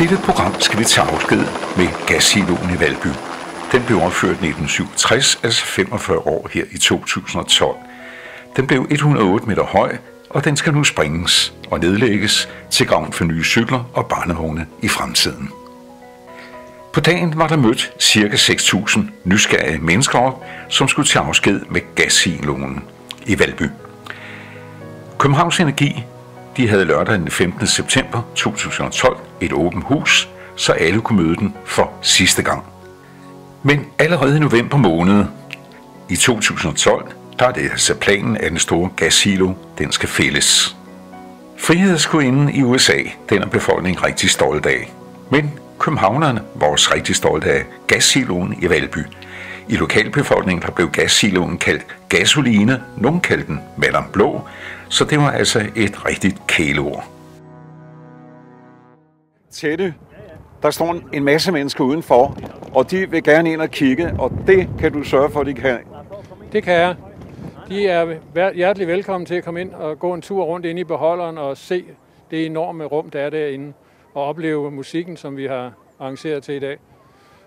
dette program skal vi tage afsked med gassiloen i Valby. Den blev opført 1967, altså 45 år her i 2012. Den blev 108 meter høj, og den skal nu springes og nedlægges til gavn for nye cykler og barnevogne i fremtiden. På dagen var der mødt ca. 6.000 nysgerrige mennesker op, som skulle tage afsked med gassiloen i Valby. Københavns Energi de havde lørdag den 15. september 2012 et åbent hus, så alle kunne møde den for sidste gang. Men allerede i november måned i 2012, der er det altså planen, at den store gassilo, den skal fældes. Frihedsgudinden i USA, den er befolkningen rigtig stolt af. Men københavnerne var også rigtig stolte af gassiloen i Valby. I lokalbefolkningen der blev gassiloen kaldt gasoline, nogen kaldte den Madame Blå, så det var altså et rigtigt kæleord. Tætte, der står en masse mennesker udenfor, og de vil gerne ind og kigge, og det kan du sørge for, at de kan. Det kan jeg. De er hjertelig velkommen til at komme ind og gå en tur rundt ind i beholderen og se det enorme rum, der er derinde, og opleve musikken, som vi har arrangeret til i dag.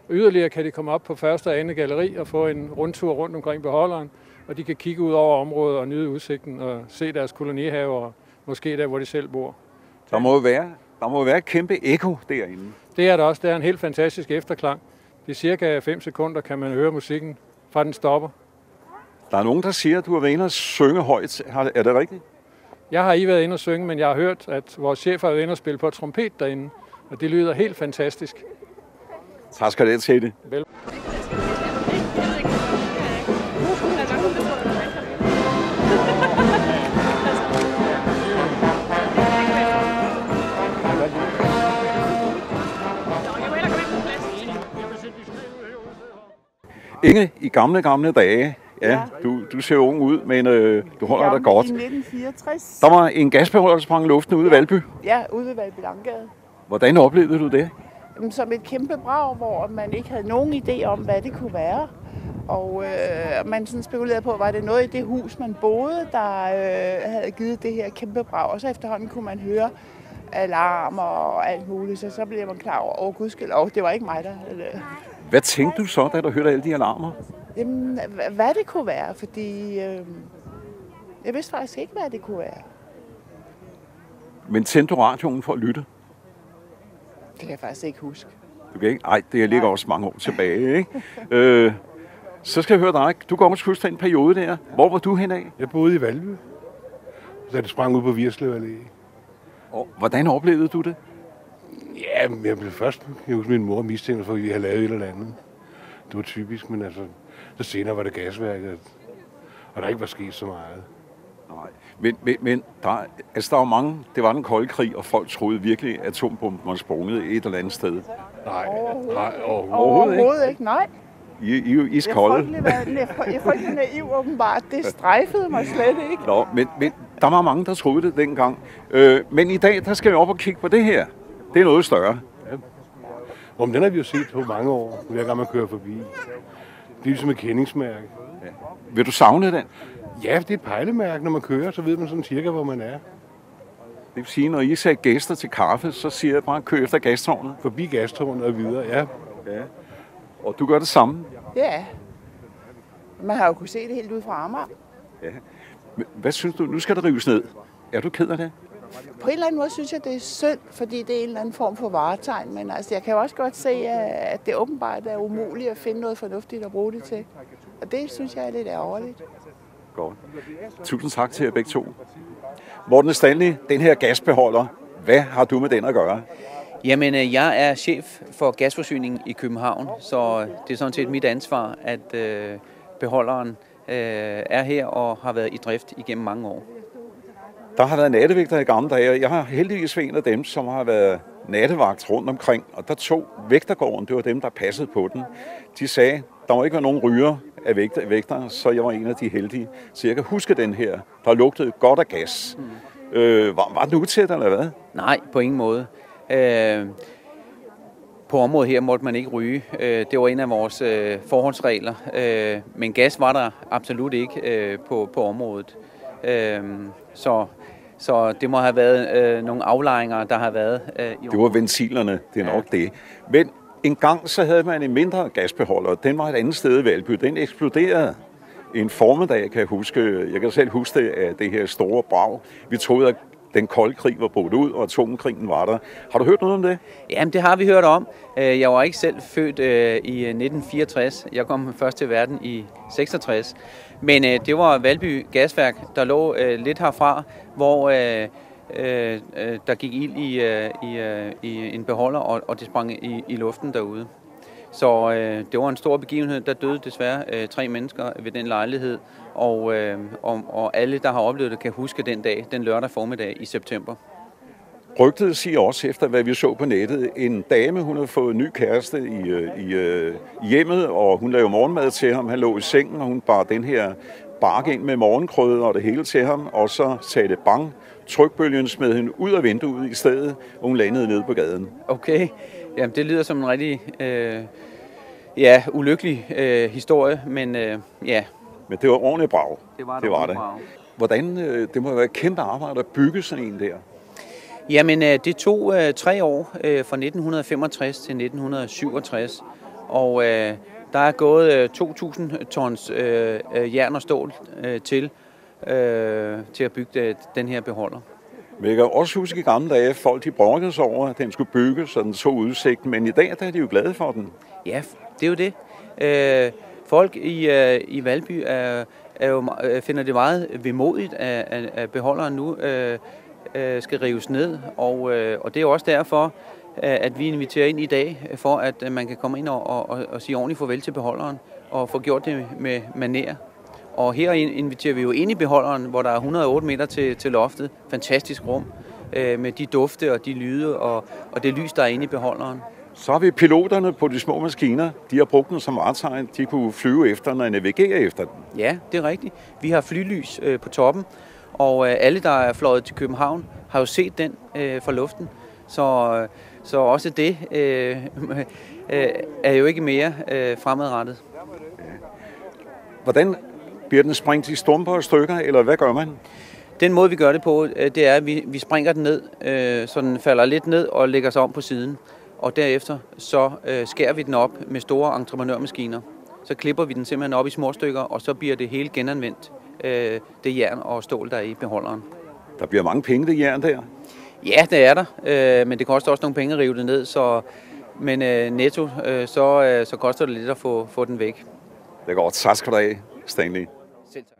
Yderligere kan de komme op på første og andet galleri og få en rundtur rundt omkring beholderen, og de kan kigge ud over området og nyde udsigten og se deres kolonihaver, måske der, hvor de selv bor. Der må være et kæmpe ekko derinde. Det er der også. Det er en helt fantastisk efterklang. I cirka 5 sekunder kan man høre musikken, fra den stopper. Der er nogen, der siger, at du har været inde og synge højt. Er det rigtigt? Jeg har ikke været inde og synge, men jeg har hørt, at vores chef har været inde og spille på trompet derinde, og det lyder helt fantastisk. Tak skal du have til det. Vel. Inge, i gamle dage, ja. Du ser ung ud, men du holder dig godt. I 1964. Der var en gasbeholder, der sprang i luften ude i Valby. Ja, ude ved Valby Langgade. Hvordan oplevede du det? Som et kæmpe brag, hvor man ikke havde nogen idé om, hvad det kunne være. Og man sådan spekulerede på, var det noget i det hus, man boede, der havde givet det her kæmpe brag. Og så efterhånden kunne man høre alarmer og alt muligt, så blev man klar over, gudskelov, det var ikke mig, der havde det. Hvad tænkte du så, da du hørte alle de alarmer? Jamen, hvad det kunne være, fordi jeg vidste faktisk ikke, hvad det kunne være. Men tændte du radioen for at lytte? Det kan jeg faktisk ikke huske. Du kan ikke? Ej, det ligger også mange år tilbage, ikke? Så skal jeg høre dig. Du går også huske den periode der. Hvor var du henad? Jeg boede i Valby, da det sprang ud på Virslev Allé. Og hvordan oplevede du det? Ja, jeg blev først, jeg husker min mor mistænkt for, at vi havde lavet et eller andet. Det var typisk, men altså, så senere var det gasværket, og der ikke var sket så meget. Nej, men der var mange, det var den kolde krig, og folk troede virkelig, at atombomben var sprunget et eller andet sted. Nej, overhovedet ikke, nej. I er iskolde. Jeg er frygtelig naiv åbenbart. Det strejfede mig slet ikke. Nå, men der var mange, der troede det dengang. Men i dag, der skal vi op og kigge på det her. Det er noget større. Ja. Men den har vi jo set på mange år, hver gang man kører forbi. Det er ligesom et kendingsmærke. Ja. Vil du savne den? Ja, det er et pejlemærke. Når man kører, så ved man sådan cirka, hvor man er. Det vil sige, når I sagde gæster til kaffe, så siger jeg bare, kør efter gastårnet. Forbi gastårnet og videre, ja. Og du gør det samme? Ja. Man har jo kunnet se det helt ud fra Amager. Ja. Men hvad synes du? Nu skal det rives ned. Er du ked af det? På en eller anden måde synes jeg, det er synd, fordi det er en eller anden form for varetegn. Men altså, jeg kan jo også godt se, at det åbenbart er umuligt at finde noget fornuftigt at bruge det til. Og det synes jeg er lidt ærgerligt. Godt. Tusind tak til jer begge to. Morten Stanley, den her gasbeholder, hvad har du med den at gøre? Jamen, jeg er chef for gasforsyningen i København, så det er sådan set mit ansvar, at beholderen er her og har været i drift igennem mange år. Der har været nattevægter i gamle dage, og jeg har heldigvis været en af dem, som har været nattevagt rundt omkring, og der tog vægtergården, det var dem, der passede på den. De sagde, der må ikke være nogen ryger af vægtere, så jeg var en af de heldige. Så jeg kan huske den her, der lugtede godt af gas. Var den utæt, eller hvad? Nej, på ingen måde. På området her måtte man ikke ryge. Det var en af vores forholdsregler. Men gas var der absolut ikke på området. Så Så det må have været nogle aflejringer, der har været Det var ventilerne, det er nok det. Men en gang så havde man en mindre gasbeholder. Den var et andet sted i Valby. Den eksploderede en formiddag, kan jeg huske. Jeg kan selv huske det af det her store brag. Vi troede, at den kolde krig var brudt ud, og atomkrigen var der. Har du hørt noget om det? Jamen, det har vi hørt om. Jeg var ikke selv født i 1964. Jeg kom først til verden i 66. Men det var Valby Gasværk, der lå lidt herfra, hvor der gik ild i en beholder, og det sprang i luften derude. Så det var en stor begivenhed. Der døde desværre 3 mennesker ved den lejlighed, og alle, der har oplevet det, kan huske den dag, den lørdag formiddag i september. Rygtet siger også, efter hvad vi så på nettet, en dame, hun havde fået en ny kæreste i hjemmet, og hun lavede morgenmad til ham. Han lå i sengen, og hun bar den her bakke ind med morgenkrødder og det hele til ham, og så sagde det bang. Trykbølgen smed hende ud af vinduet i stedet, og hun landede nede på gaden. Okay, jamen det lyder som en rigtig ulykkelig historie, men ja. Men det var ordentligt brag. Det var det. Hvordan, det må være et kæmpe arbejde at bygge sådan en der. Jamen, det tog 3 år, fra 1965 til 1967, og der er gået 2.000 tons jern og stål til at bygge den her beholder. Men jeg kan også huske i gamle dage, at folk de brokkede sig over, at den skulle bygges, så den så udsigten, men i dag der er de jo glade for den. Ja, det er jo det. Folk i Valby finder det meget vemodigt, at beholderen nu skal rives ned, og det er også derfor, at vi inviterer ind i dag, for at man kan komme ind og sige ordentligt farvel til beholderen, og få gjort det med manér. Og her inviterer vi jo ind i beholderen, hvor der er 108 meter til loftet. Fantastisk rum, med de dufte og de lyde og det lys, der er inde i beholderen. Så har vi piloterne på de små maskiner. De har brugt den som vartegn. De kunne flyve efter den og navigere efter den. Ja, det er rigtigt. Vi har flylys på toppen, og alle, der er fløjet til København, har jo set den fra luften. Så også det er jo ikke mere fremadrettet. Hvordan bliver den sprængt i stumper og stykker, eller hvad gør man? Den måde, vi gør det på, det er, at vi springer den ned, så den falder lidt ned og lægger sig om på siden. Og derefter så skærer vi den op med store entreprenørmaskiner. Så klipper vi den simpelthen op i små stykker, og så bliver det hele genanvendt, det jern og stål, der er i beholderen. Der bliver mange penge, det jern der. Ja, det er der, men det koster også nogle penge at rive det ned, men netto, så koster det lidt at få den væk. Det går. Tak skal du have, Stanley. Selv tak.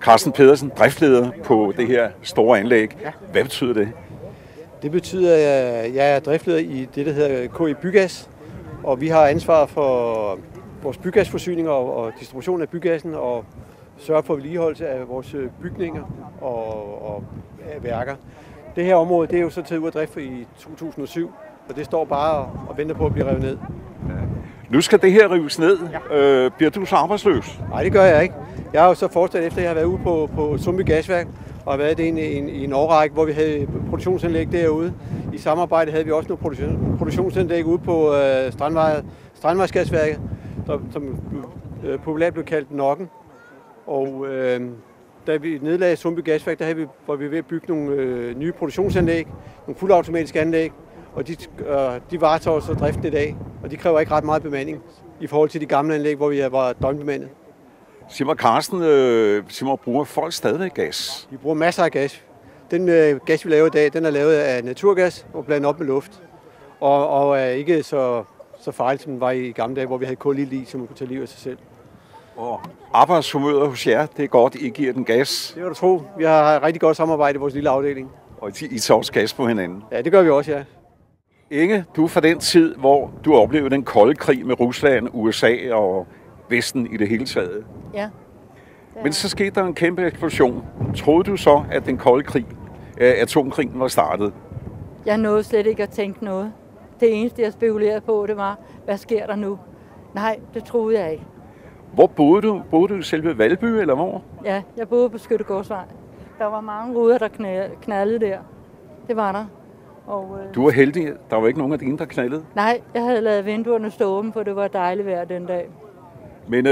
Carsten Pedersen, driftleder på det her store anlæg. Ja. Hvad betyder det? Det betyder, at jeg er driftleder i det, der hedder KI Bygas, og vi har ansvar for vores bygasforsyninger og distribution af bygassen og sørge for vedligeholdelse af vores bygninger og værker. Det her område, det er jo så taget ud af drift i 2007, og det står bare og venter på at blive revet ned. Ja. Nu skal det her rives ned. Ja. Bliver du så arbejdsløs? Nej, det gør jeg ikke. Jeg har jo så fortsat efter, at jeg har været ude på Sundby Gasværk, og har været det i en årrække, hvor vi havde produktionsanlæg derude. I samarbejde havde vi også nogle produktionsanlæg ude på Strandvejsgasværket, som populært blev kaldt Nokken. Og da vi nedlagde Sundby Gasværk, der var vi ved at bygge nogle nye produktionsanlæg, nogle fuldautomatiske anlæg, og de varetager så driften i dag, og de kræver ikke ret meget bemanding i forhold til de gamle anlæg, hvor vi var døgnbemandet. Sig mig, Carsten, bruger folk stadigvæk gas? Vi bruger masser af gas. Den gas, vi laver i dag, den er lavet af naturgas og blandet op med luft. Og er ikke så farligt, som den var i gamle dage, hvor vi havde kulilt i, som man kunne tage liv af sig selv. Og arbejdshumøret hos jer, det er godt, I giver den gas? Det kan du tro. Vi har et rigtig godt samarbejde i vores lille afdeling. Og I tager også gas på hinanden? Ja, det gør vi også, ja. Inge, du er fra den tid, hvor du oplevede den kolde krig med Rusland, USA og Vesten i det hele taget. Ja. Men så skete der en kæmpe eksplosion. Troede du så, at den kolde krig, atomkrigen var startet? Jeg nåede slet ikke at tænke noget. Det eneste, jeg spekulerede på, det var, hvad sker der nu? Nej, det troede jeg ikke. Hvor boede du? Boede du i selve Valby, eller hvor? Ja, jeg boede på Skyttegårdsvej. Der var mange ruder, der knaldede der. Det var der. Og, du var heldig. Der var ikke nogen af dine, der knaldede? Nej, jeg havde lavet vinduerne stå åbne, for det var dejligt vejr den dag. Men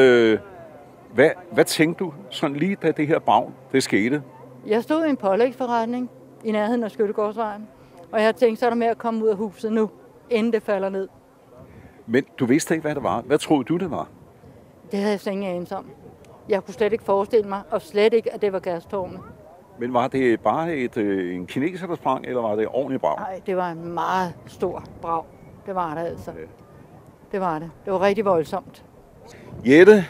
hvad tænkte du sådan lige da det her brag, det skete? Jeg stod i en pålægsforretning i nærheden af Skyttegårdsvejen, og jeg tænkte, så er der med at komme ud af huset nu, inden det falder ned. Men du vidste ikke, hvad det var. Hvad troede du, det var? Det havde jeg slet ingen anelse om. Jeg kunne slet ikke forestille mig, og slet ikke, at det var gastårnet. Men var det bare en kineser, der sprang, eller var det ordentligt brag? Nej, det var en meget stor brag. Det var det altså. Det var det. Det var rigtig voldsomt. Jette,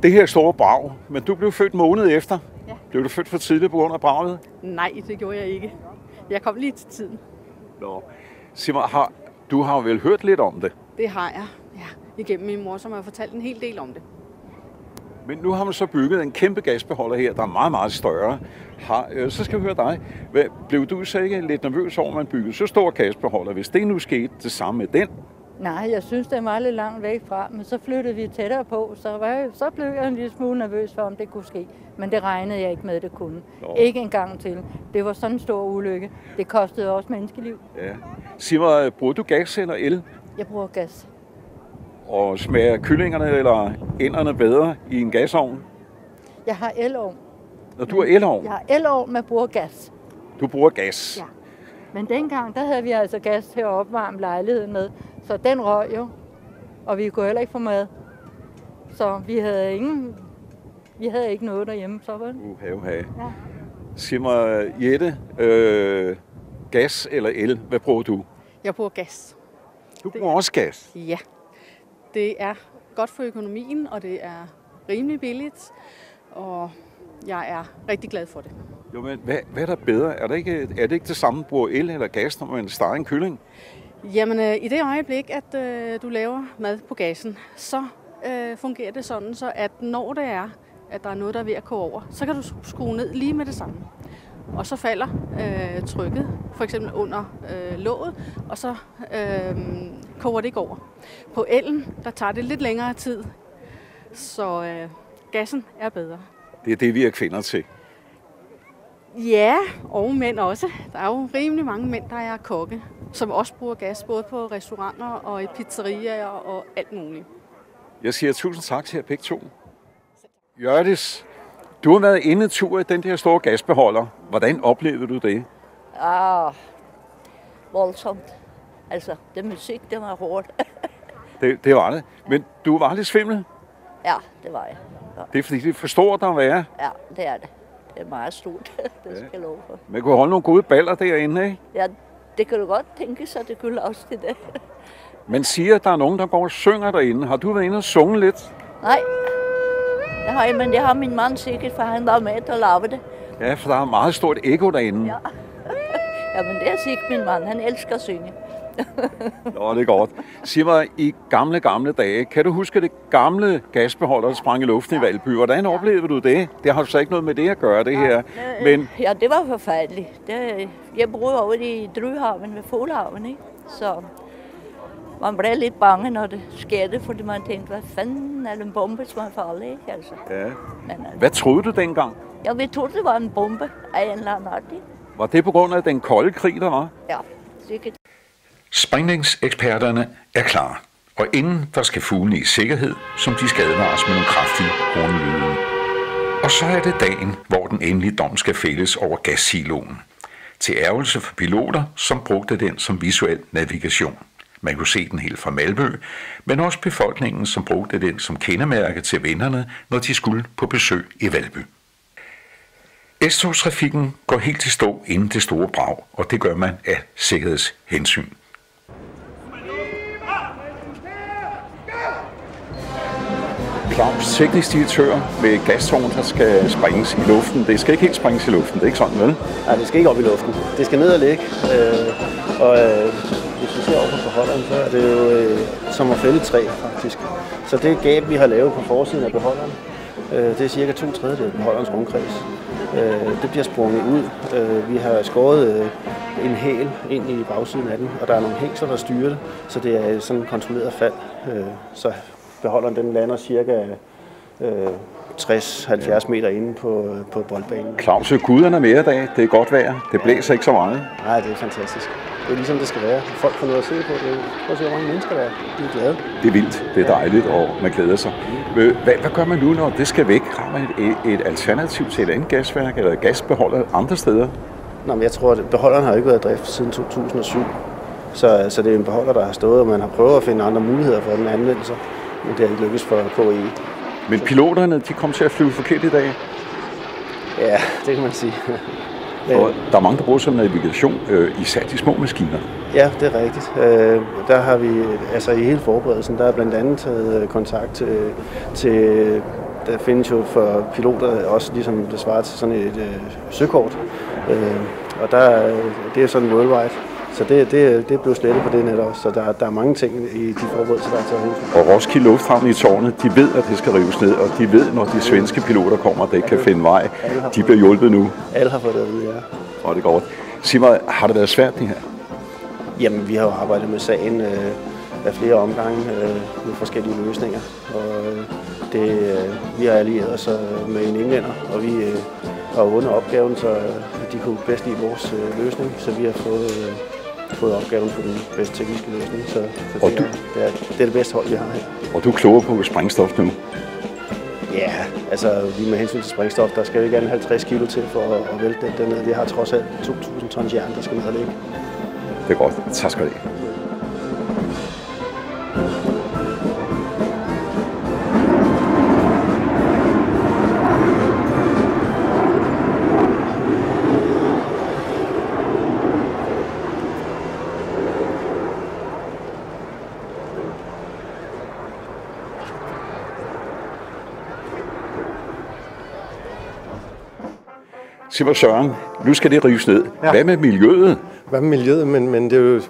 det her store brag, men du blev født måned efter. Ja. Blev du født for tidligt på grund af braget? Nej, det gjorde jeg ikke. Jeg kom lige til tiden. Nå. Sig mig, du har vel hørt lidt om det? Det har jeg, ja. Igennem min mor, som har fortalt en hel del om det. Men nu har man så bygget en kæmpe gasbeholder her, der er meget, meget større. Så skal vi høre dig. Blev du så ikke lidt nervøs over, at man byggede så stor gasbeholder? Hvis det nu skete det samme med den? Nej, jeg synes, det var lidt langt væk fra, men så flyttede vi tættere på, så blev jeg en lille smule nervøs for, om det kunne ske. Men det regnede jeg ikke med, det kunne. Nå. Ikke en gang til. Det var sådan en stor ulykke. Det kostede også menneskeliv. Ja. Sig mig, bruger du gas eller el? Jeg bruger gas. Og smager kyllingerne eller ænderne bedre i en gasovn? Jeg har elovn. Og du har elovn? Jeg har elovn, men bruger gas. Du bruger gas? Ja. Men dengang, der havde vi altså gas til at opvarme lejligheden med. Så den røg jo, og vi kunne heller ikke få mad. Så vi havde ikke noget derhjemme, så var det. Ja. Sig mig, Jette, gas eller el, hvad bruger du? Jeg bruger gas. Du bruger også gas? Ja. Det er godt for økonomien, og det er rimelig billigt, og jeg er rigtig glad for det. Jo, men hvad er der bedre? Er det ikke det samme, bruger el eller gas, når man steger en kylling? Jamen, i det øjeblik, at du laver mad på gassen, så fungerer det sådan, så at når det er, at der er noget, der er ved at koge over, så kan du skrue ned lige med det samme. Og så falder trykket, for eksempel under låget, og så koger det ikke over. På ellen, der tager det lidt længere tid, så gassen er bedre. Det er det, vi er kvinder til. Ja, og mænd også. Der er jo rimelig mange mænd, der er kokke, som også bruger gas, både på restauranter og i pizzerier og alt muligt. Jeg siger tusind tak til jer begge to. Hjørdis, du har været inde tur i den der store gasbeholder. Hvordan oplevede du det? Voldsomt. Altså, det musik, det var hårdt. det var det. Men du var lidt svimmel? Ja, det var jeg. Ja. Det er fordi, det forstår der at være? Ja, det er det. Det er meget stort, det skal jeg love for. Man kunne holde nogle gode baller derinde, ikke? Ja, det kan du godt tænke sig, det kunne også til det. Man siger, at der er nogen, der går og synger derinde. Har du været inde og sunge lidt? Nej, det har jeg, men det har min mand sikkert, for han var med til at lave det. Ja, for der er meget stort ekko derinde. Ja. Ja, men det er sikkert min mand. Han elsker at synge. Nå, det er godt. Sig mig, i gamle dage, kan du huske det gamle gasbeholder, der sprang i luften i Valby? Hvordan oplevede du det? Det har så ikke noget med det at gøre, det her. Men... Ja, det var forfærdeligt. Jeg boede over i Dryhaven ved Folhaven, ikke? Så man blev lidt bange, når det skete, fordi man tænkte, hvad fanden er det en bombe, som er farlig, ikke? Altså. Ja. Men, altså, hvad troede du dengang? Ja, vi troede, det var en bombe af en eller anden art. Var det på grund af den kolde krig, der var? Ja, sikkert. Sprængningseksperterne er klar, og inden der skal fuglene i sikkerhed, som de skal advares med nogle kraftige hornlyde. Og så er det dagen, hvor den endelige dom skal fældes over gassiloen. Til ærgelse for piloter, som brugte den som visuel navigation. Man kunne se den helt fra Malmø, men også befolkningen, som brugte den som kendemærke til vennerne, når de skulle på besøg i Valby. S-togstrafikken går helt til stå inden det store brag, og det gør man af sikkerhedshensyn. Claus, teknisk direktør med et gastårn, der skal sprænges i luften. Det skal ikke helt sprænges i luften, det er ikke sådan, vel? Nej, det skal ikke op i luften. Det skal ned og ligge. Hvis vi ser over på beholderen, så er det jo som at fælde træ, faktisk. Så det gab, vi har lavet på forsiden af beholderen, det er cirka 2/3 af beholderens rundkreds. Det bliver sprunget ud. Vi har skåret en hæl ind i bagsiden af den, og der er nogle hængsler, der styrer det, så det er sådan et kontrolleret fald. Så beholderen den lander cirka 60-70 meter inde på boldbanen. Claus, guderne er mere i dag. Det er godt vejr. Det blæser ikke så meget. Nej, det er fantastisk. Det er ligesom det skal være. Folk får noget at se på. Prøv at se, hvor mange mennesker der er. De er glade. Det er vildt. Det er dejligt, og man glæder sig. Hvad gør man nu, når det skal væk? Har man et alternativ til et andet gasværk eller gasbeholder andre steder? Nå, men jeg tror, at beholderen har ikke været i drift siden 2007. Så det er en beholder, der har stået, og man har prøvet at finde andre muligheder for den anvendelse. Men det har ikke lykkes for KI. Men piloterne, de kom til at flyve forkert i dag? Ja, det kan man sige. Og der er mange, der bruger som navigation, især de små maskiner. Ja, det er rigtigt. Der har vi, altså i hele forberedelsen, der er blandt andet taget kontakt til der findes jo for piloter også ligesom det svarer til sådan et søkort. Og det er sådan worldwide. Så det er blevet slettet på det net også. Så der er mange ting i de forberedelser, der er taget hen. Og Roskilde Lufthavn i tårnet, de ved, at det skal rives ned, og de ved, når de svenske piloter kommer, at det ikke kan finde vej. De bliver hjulpet nu. Alle har fået det at vide, ja. Og det går godt. Sig mig, har det været svært, det her? Jamen, vi har jo arbejdet med sagen af flere omgange med forskellige løsninger. Og vi har allieret os med en englænder, og vi har vundet opgaven, så de kunne bedst lide vores løsning, så vi har fået opgaven på den bedste tekniske løsning. Så det er det bedste hold, vi har her. Og du er klogere på sprængstof nu? Ja, altså lige med hensyn til sprængstof, der skal jo ikke andet 50 kilo til for at vælte den dernede. Vi har trods alt 2.000 tons jern, der skal ned og ligge. Det er godt. Tak skal du have. Sig mig, Søren, nu skal det rives ned. Ja. Hvad med miljøet? Hvad med miljøet? Men det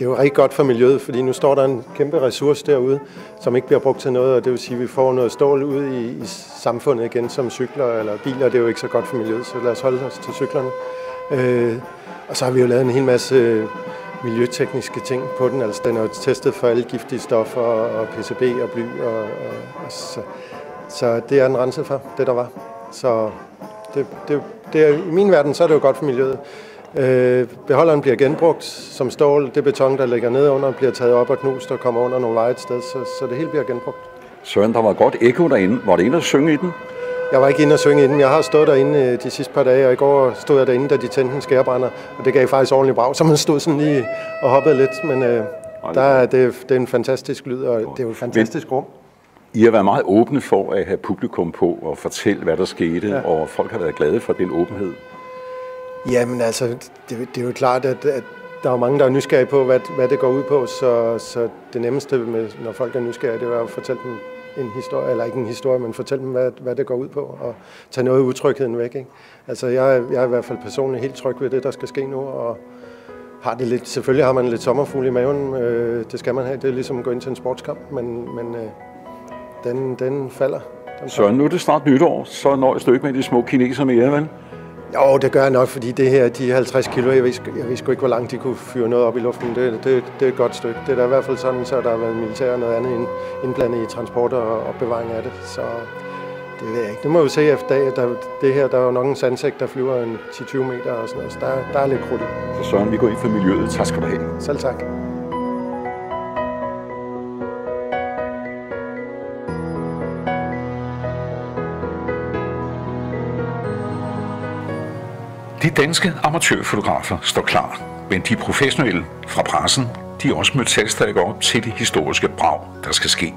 er jo rigtig godt for miljøet, fordi nu står der en kæmpe ressource derude, som ikke bliver brugt til noget, og det vil sige, at vi får noget stål ud i samfundet igen, som cykler eller biler. Det er jo ikke så godt for miljøet, så lad os holde os til cyklerne. Og så har vi jo lavet en hel masse miljøtekniske ting på den. Altså, den er jo testet for alle giftige stoffer og PCB og bly. Så det er den renset for, det der var. Så i min verden, så er det jo godt for miljøet. Beholderen bliver genbrugt som stål. Det beton, der ligger nede under, bliver taget op og knust og kommer under nogle veje et sted, så det hele bliver genbrugt. Søren, der var godt ekko derinde. Var det inde at synge i den? Jeg var ikke inde at synge i den. Jeg har stået derinde de sidste par dage, og i går stod jeg derinde, da de tændte en skærebrænder, og det gav faktisk ordentligt brag, så man stod sådan lige og hoppede lidt, men det er en fantastisk lyd, og det er jo et fantastisk rum. I har været meget åbne for at have publikum på og fortælle, hvad der skete, ja. Og folk har været glade for den åbenhed. Jamen altså, det er jo klart, at der er mange, der er nysgerrige på, hvad det går ud på, så det nemmeste, når folk er nysgerrige, det er at fortælle dem en historie, eller ikke en historie, men fortælle dem, hvad det går ud på, og tage noget af utrygheden væk. Ikke? Altså, jeg er i hvert fald personligt helt tryg ved det, der skal ske nu, og har det lidt, selvfølgelig har man lidt sommerfugl i maven, det skal man have, det er ligesom at gå ind til en sportskamp, men den falder. Så nu er det snart nytår, så nøjes du ikke med de små kineser mere, vel? Jo, det gør jeg nok, fordi det her, de 50 kilo, jeg ved sgu ikke, hvor langt de kunne fyre noget op i luften. Det er et godt stykke. Det er da i hvert fald sådan, så der har været militær og noget andet indblandet i transport og opbevaring af det. Så det ved jeg ikke. Det må vi se efter dag. Det her, der er jo nok en sandsæk, der flyver en 10-20 meter og sådan noget. Så der er lidt krudt. Så Søren, vi går ind for miljøet. Tak skal du have. Selv tak. De danske amatørfotografer står klar, men de professionelle fra pressen, de er også mødt salgstrækker op til det historiske brag, der skal ske.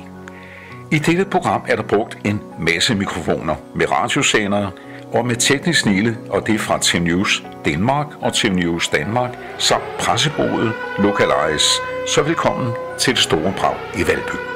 I dette program er der brugt en masse mikrofoner med radiosendere og med teknisk snilde, og det er fra TV News Danmark og TV News Danmark samt pressebureauet Localize. Så velkommen til det store brag i Valby.